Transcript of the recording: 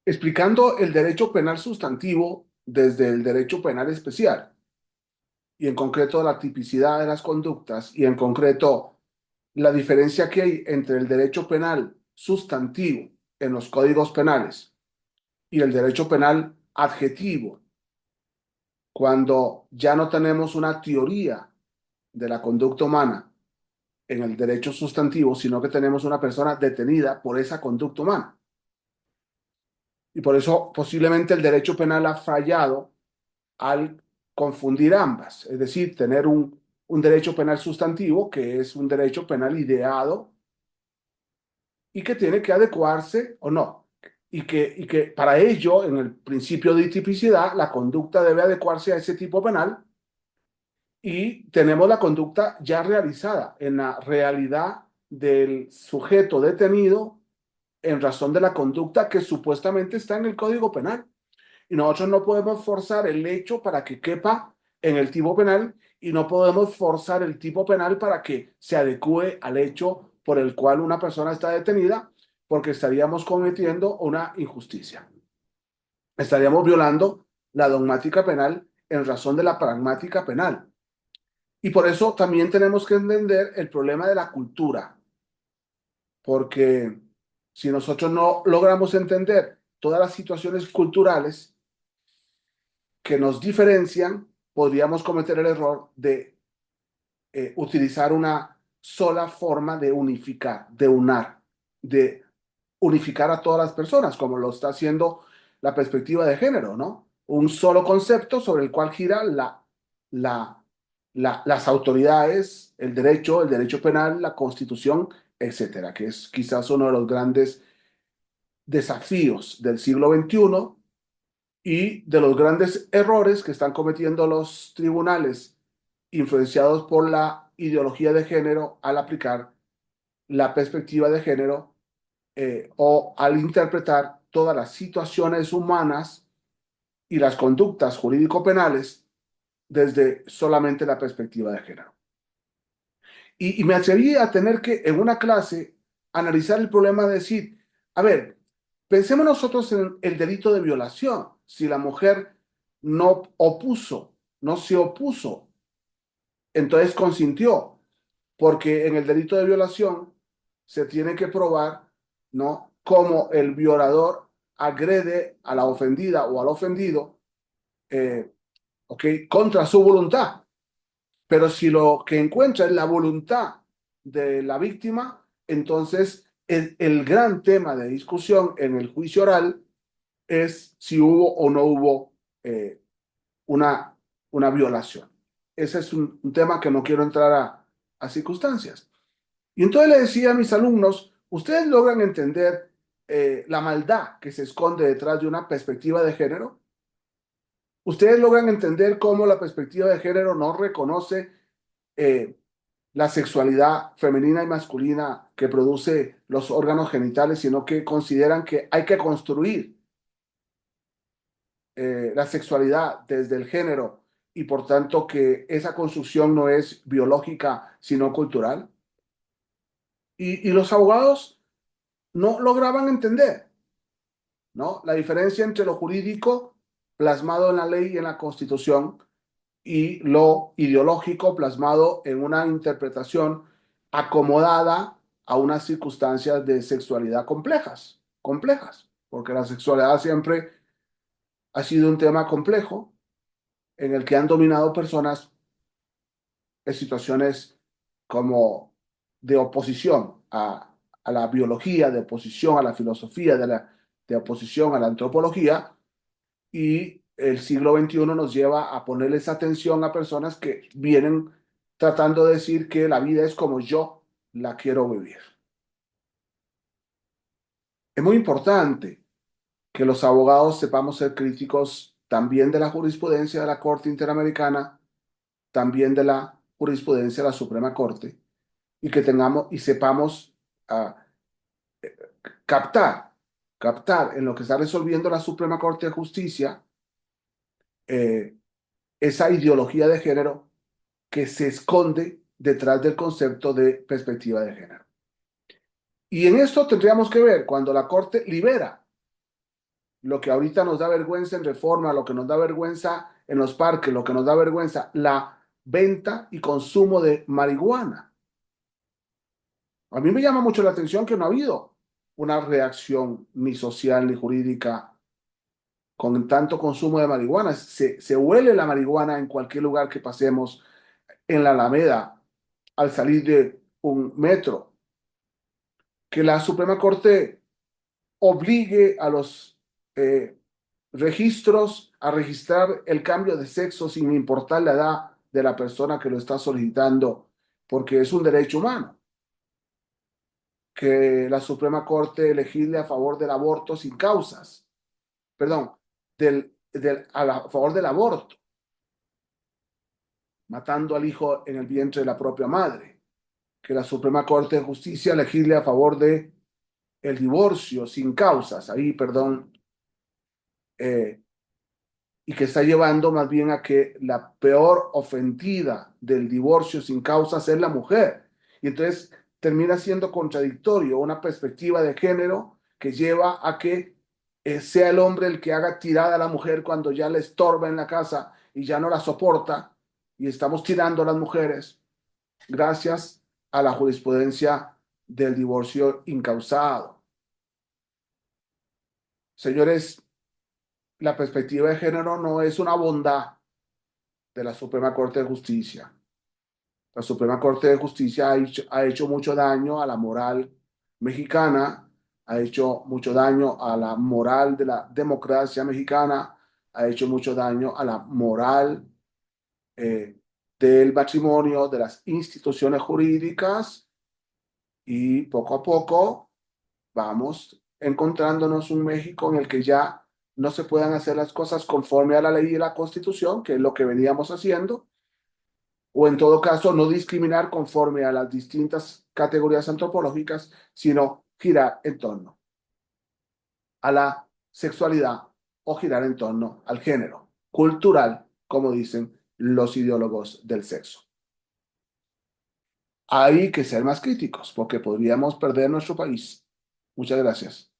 explicando el derecho penal sustantivo desde el derecho penal especial, y en concreto la tipicidad de las conductas, y en concreto la diferencia que hay entre el derecho penal sustantivo en los códigos penales y el derecho penal adjetivo, cuando ya no tenemos una teoría de la conducta humana en el derecho sustantivo, sino que tenemos una persona detenida por esa conducta humana. Y por eso posiblemente el derecho penal ha fallado al confundir ambas, es decir, tener un derecho penal sustantivo, que es un derecho penal ideado y que tiene que adecuarse o no. Y que para ello, en el principio de tipicidad, la conducta debe adecuarse a ese tipo penal y tenemos la conducta ya realizada en la realidad del sujeto detenido en razón de la conducta que supuestamente está en el Código Penal. Y nosotros no podemos forzar el hecho para que quepa en el tipo penal y no podemos forzar el tipo penal para que se adecue al hecho por el cual una persona está detenida, porque estaríamos cometiendo una injusticia. Estaríamos violando la dogmática penal en razón de la pragmática penal. Y por eso también tenemos que entender el problema de la cultura, porque si nosotros no logramos entender todas las situaciones culturales que nos diferencian, podríamos cometer el error de utilizar una sola forma de unificar, de unificar a todas las personas, como lo está haciendo la perspectiva de género, ¿no? Un solo concepto sobre el cual gira la, las autoridades, el derecho penal, la constitución, etcétera, que es quizás uno de los grandes desafíos del siglo XXI y de los grandes errores que están cometiendo los tribunales influenciados por la ideología de género al aplicar la perspectiva de género o al interpretar todas las situaciones humanas y las conductas jurídico-penales desde solamente la perspectiva de género. Y me atreví a tener que en una clase analizar el problema de decir, a ver, pensemos nosotros en el delito de violación. Si la mujer no se opuso, entonces consintió, porque en el delito de violación se tiene que probar, ¿no?, cómo el violador agrede a la ofendida o al ofendido, eh, ¿ok?, contra su voluntad. Pero si lo que encuentra es la voluntad de la víctima, entonces el gran tema de discusión en el juicio oral es si hubo o no hubo una, una violación. Ese es un tema que no quiero entrar a circunstancias. Y entonces le decía a mis alumnos, ¿ustedes logran entender la maldad que se esconde detrás de una perspectiva de género? ¿Ustedes logran entender cómo la perspectiva de género no reconoce eh, la sexualidad femenina y masculina que produce los órganos genitales, sino que consideran que hay que construir la sexualidad desde el género y por tanto que esa construcción no es biológica, sino cultural? Y los abogados no lograban entender, ¿no?, la diferencia entre lo jurídico plasmado en la ley y en la Constitución y lo ideológico plasmado en una interpretación acomodada a unas circunstancias de sexualidad complejas, porque la sexualidad siempre ha sido un tema complejo en el que han dominado personas en situaciones como de oposición a la biología, de oposición a la filosofía, de oposición a la antropología, y el siglo XXI nos lleva a ponerles atención a personas que vienen tratando de decir que la vida es como yo la quiero vivir. Es muy importante que los abogados sepamos ser críticos también de la jurisprudencia de la Corte Interamericana, también de la jurisprudencia de la Suprema Corte, y que tengamos y sepamos uh, captar, captar en lo que está resolviendo la Suprema Corte de Justicia eh, esa ideología de género que se esconde detrás del concepto de perspectiva de género. Y en esto tendríamos que ver cuando la Corte libera lo que ahorita nos da vergüenza en Reforma, lo que nos da vergüenza en los parques, lo que nos da vergüenza, la venta y consumo de marihuana. A mí me llama mucho la atención que no ha habido una reacción ni social ni jurídica con tanto consumo de marihuana. Se huele la marihuana en cualquier lugar que pasemos, en la Alameda, al salir de un metro. Que la Suprema Corte obligue a los eh, registros a registrar el cambio de sexo sin importar la edad de la persona que lo está solicitando, porque es un derecho humano. Que la Suprema Corte legisle a favor del aborto sin causas, perdón, a favor del aborto, matando al hijo en el vientre de la propia madre. Que la Suprema Corte de Justicia legisle a favor de el divorcio sin causas, ahí, perdón, eh, y que está llevando más bien a que la peor ofendida del divorcio sin causas es la mujer. Y entonces termina siendo contradictorio una perspectiva de género que lleva a que sea el hombre el que haga tirada a la mujer cuando ya le estorba en la casa y ya no la soporta, y estamos tirando a las mujeres gracias a la jurisprudencia del divorcio incausado. Señores, la perspectiva de género no es una bondad de la Suprema Corte de Justicia. La Suprema Corte de Justicia ha hecho mucho daño a la moral mexicana, ha hecho mucho daño a la moral de la democracia mexicana, ha hecho mucho daño a la moral eh, del matrimonio, de las instituciones jurídicas, y poco a poco vamos encontrándonos un México en el que ya no se puedan hacer las cosas conforme a la ley y la Constitución, que es lo que veníamos haciendo, o en todo caso no discriminar conforme a las distintas categorías antropológicas, sino girar en torno a la sexualidad o girar en torno al género cultural, como dicen los ideólogos del sexo. Hay que ser más críticos porque podríamos perder nuestro país. Muchas gracias.